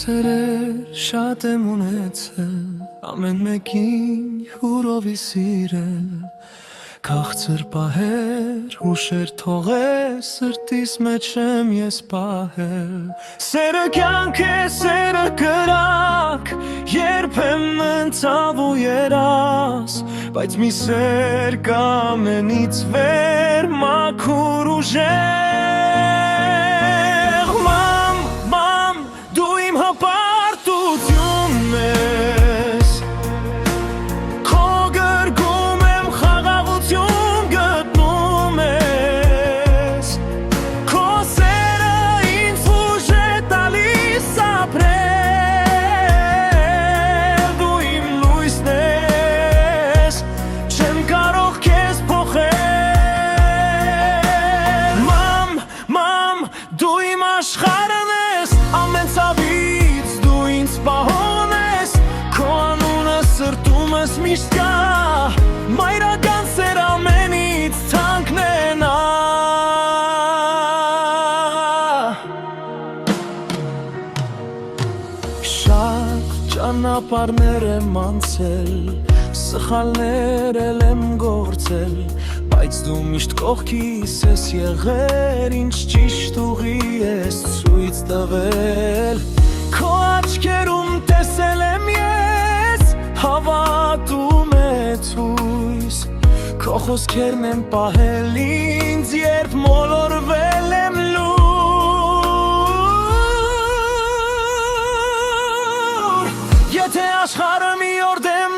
Սերեր շատ եմ ունեցել, ամեն մեկին հուրովի սիրել, քաղցր պահեր, հուշեր թողել, սրտիս մեջ եմ ես պահել։ Սերը կյանք է, սերը կրակ, երբեմն ցավ ու երաս, բայց մի սեր կա ամենից վեր, մաքուր ուժեղ։ Մամ, դու իմ հպարտությունն ես, քո գրկում եմ խաղաղություն գտնում ես, քո սերը ինձ ուժ է տալիս ապրել, դու իմ լույսն ես, չեմ կարող քեզ փոխել։ Մամ, դու իմ աշխարհն ես, ամեն ցավից դու ինձ պահոն ես, քո անունը սրտումս միշտ կա, մայրական սեր ամենից թանկն է նա։ Շատ ճանապարհներ եմ անցել, սխալներ եմ գործել, բայց դու միշտ կողքիս ես եղել, ինչ ճիշտ ուղի ես ցույց տվել, քո աչքերում տեսել եմ ես, հավատում է ցույց, քո խոսքերն են պահել ինձ, երբ մոլորվել եմ լուր։ Եթե աշխարհը մի օր դեմ